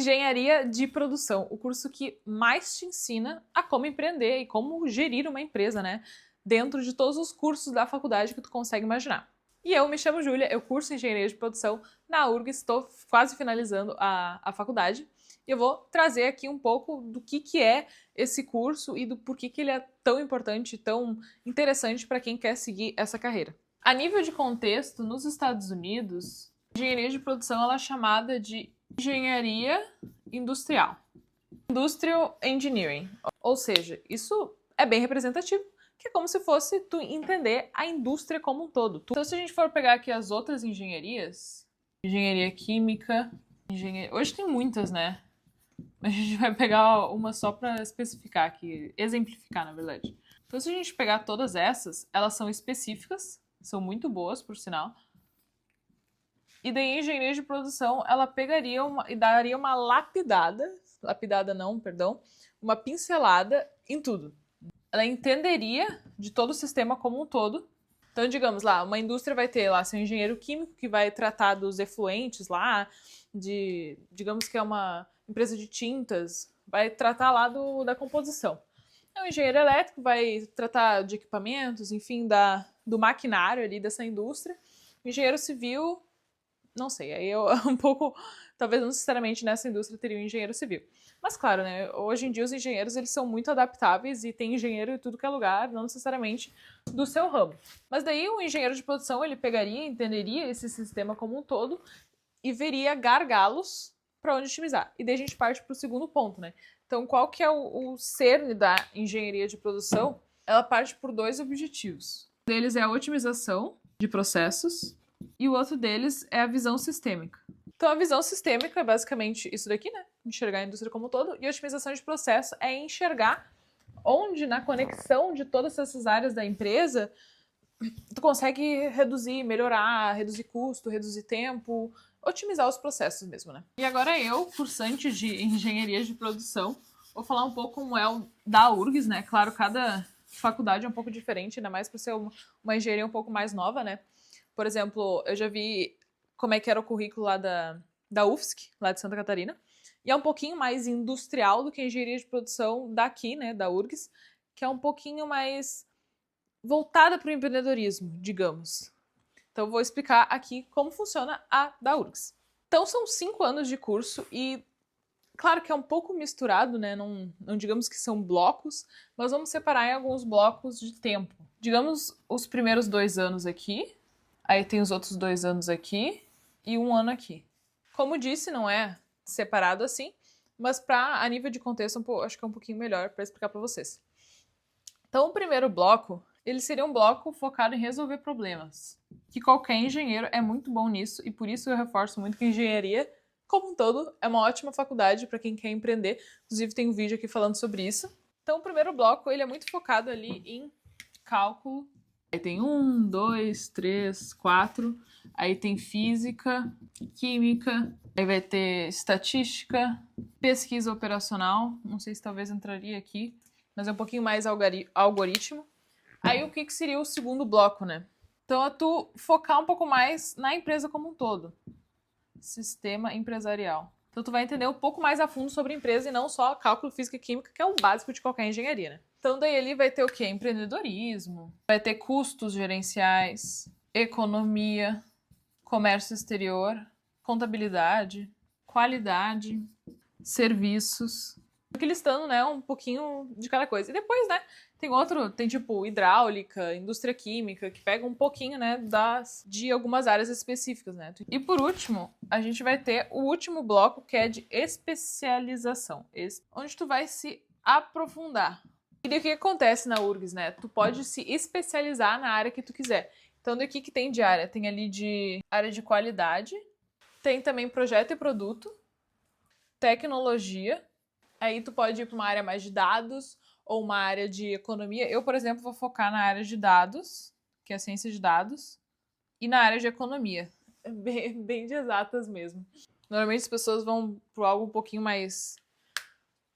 Engenharia de Produção, o curso que mais te ensina a como empreender e como gerir uma empresa, né? Dentro de todos os cursos da faculdade que tu consegue imaginar. E eu me chamo Júlia, eu curso Engenharia de Produção na URGS, estou quase finalizando a faculdade. E eu vou trazer aqui um pouco do que é esse curso e do porquê que ele é tão importante, tão interessante para quem quer seguir essa carreira. A nível de contexto, nos Estados Unidos, engenharia de produção ela é chamada de engenharia industrial. Industrial Engineering. Ou seja, isso é bem representativo, que é como se fosse tu entender a indústria como um todo. Então, se a gente for pegar aqui as outras engenharias, engenharia química, hoje tem muitas, né? A gente vai pegar uma só para especificar aqui, exemplificar, na verdade. Então, se a gente pegar todas essas, elas são específicas, são muito boas, por sinal. E daí a engenharia de produção, ela pegaria e daria uma uma pincelada em tudo. Ela entenderia de todo o sistema como um todo. Então, digamos lá, uma indústria vai ter lá seu engenheiro químico que vai tratar dos efluentes lá, digamos que é uma empresa de tintas, vai tratar lá da composição. O engenheiro elétrico vai tratar de equipamentos, enfim, do maquinário ali dessa indústria. O engenheiro civil, não sei, aí eu um pouco, talvez não necessariamente nessa indústria teria um engenheiro civil. Mas claro, né, hoje em dia os engenheiros eles são muito adaptáveis e tem engenheiro em tudo que é lugar, não necessariamente do seu ramo. Mas daí o engenheiro de produção ele pegaria, entenderia esse sistema como um todo e veria gargalos para onde otimizar. E daí a gente parte para o segundo ponto, né? Então, qual que é o cerne da engenharia de produção? Ela parte por dois objetivos. Um deles é a otimização de processos e o outro deles é a visão sistêmica. Então, a visão sistêmica é basicamente isso daqui, né? Enxergar a indústria como um todo. E a otimização de processo é enxergar onde, na conexão de todas essas áreas da empresa, tu consegue reduzir, melhorar, reduzir custo, reduzir tempo, otimizar os processos mesmo, né? E agora eu, cursante de engenharia de produção, vou falar um pouco como é o da URGS, né? Claro, cada faculdade é um pouco diferente, ainda mais por ser uma engenharia um pouco mais nova, né? Por exemplo, eu já vi como é que era o currículo lá da UFSC, lá de Santa Catarina, e é um pouquinho mais industrial do que a engenharia de produção daqui, né, da URGS, que é um pouquinho mais voltada para o empreendedorismo, digamos. Então, eu vou explicar aqui como funciona a da URGS. Então, são 5 anos de curso e, claro que é um pouco misturado, né? Não digamos que são blocos, mas vamos separar em alguns blocos de tempo. Digamos os primeiros 2 anos aqui, aí tem os outros 2 anos aqui e 1 ano aqui. Como disse, não é separado assim, mas a nível de contexto, acho que é um pouquinho melhor para explicar para vocês. Então, o primeiro bloco, ele seria um bloco focado em resolver problemas. Que qualquer engenheiro é muito bom nisso e por isso eu reforço muito que a engenharia, como um todo, é uma ótima faculdade para quem quer empreender. Inclusive tem um vídeo aqui falando sobre isso. Então o primeiro bloco ele é muito focado ali em cálculo. Aí tem 1, 2, 3, 4. Aí tem física, química. Aí vai ter estatística, pesquisa operacional. Não sei se talvez entraria aqui, mas é um pouquinho mais algoritmo. Aí o que seria o segundo bloco, né? Então é tu focar um pouco mais na empresa como um todo. Sistema empresarial. Então tu vai entender um pouco mais a fundo sobre a empresa e não só cálculo, física e química, que é o básico de qualquer engenharia, né? Então daí ali vai ter o quê? Empreendedorismo, vai ter custos gerenciais, economia, comércio exterior, contabilidade, qualidade, serviços. Aqui listando, né, um pouquinho de cada coisa. E depois, né, tem tipo hidráulica, indústria química, que pega um pouquinho, né, de algumas áreas específicas, né. E por último, a gente vai ter o último bloco, que é de especialização, onde tu vai se aprofundar. E daí o que acontece na URGS, né? Tu pode se especializar na área que tu quiser. Então, daqui que tem de área? Tem ali de área de qualidade, tem também projeto e produto, tecnologia. Aí tu pode ir para uma área mais de dados ou uma área de economia. Eu, por exemplo, vou focar na área de dados, que é a ciência de dados, e na área de economia. Bem de exatas mesmo. Normalmente as pessoas vão para algo um pouquinho mais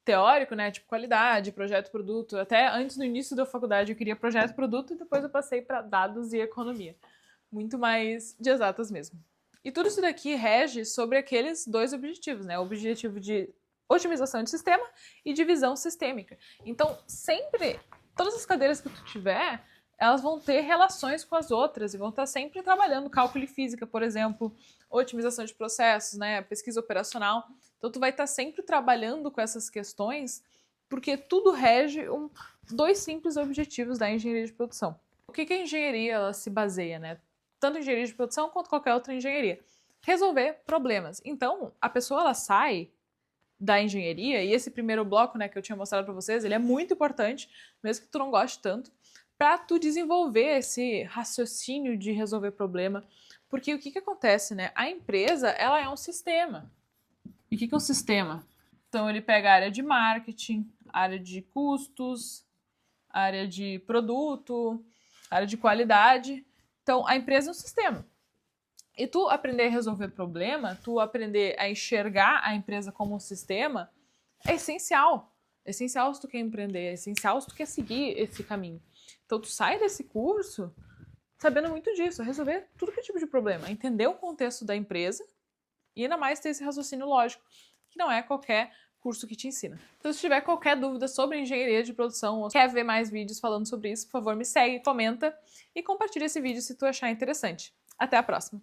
teórico, né? Tipo qualidade, projeto, produto. Até antes, no início da faculdade, eu queria projeto, produto e depois eu passei para dados e economia. Muito mais de exatas mesmo. E tudo isso daqui rege sobre aqueles dois objetivos, né? O objetivo de otimização de sistema e de visão sistêmica. Então, sempre, todas as cadeiras que tu tiver, elas vão ter relações com as outras e vão estar sempre trabalhando cálculo e física, por exemplo, otimização de processos, né? Pesquisa operacional. Então, tu vai estar sempre trabalhando com essas questões, porque tudo rege dois simples objetivos da engenharia de produção. O que a engenharia ela se baseia, né? Tanto engenharia de produção quanto qualquer outra engenharia. Resolver problemas. Então, a pessoa ela sai da engenharia, e esse primeiro bloco, né, que eu tinha mostrado para vocês, ele é muito importante, mesmo que tu não goste tanto, para tu desenvolver esse raciocínio de resolver problema. Porque o que acontece, né? A empresa, ela é um sistema. E o que é um sistema? Então, ele pega a área de marketing, área de custos, área de produto, área de qualidade. Então, a empresa é um sistema. E tu aprender a resolver problema, tu aprender a enxergar a empresa como um sistema, é essencial. É essencial se tu quer empreender, é essencial se tu quer seguir esse caminho. Então, tu sai desse curso sabendo muito disso, resolver tudo que é tipo de problema, entender o contexto da empresa e ainda mais ter esse raciocínio lógico, que não é qualquer curso que te ensina. Então, se tiver qualquer dúvida sobre engenharia de produção ou quer ver mais vídeos falando sobre isso, por favor, me segue, comenta e compartilha esse vídeo se tu achar interessante. Até a próxima!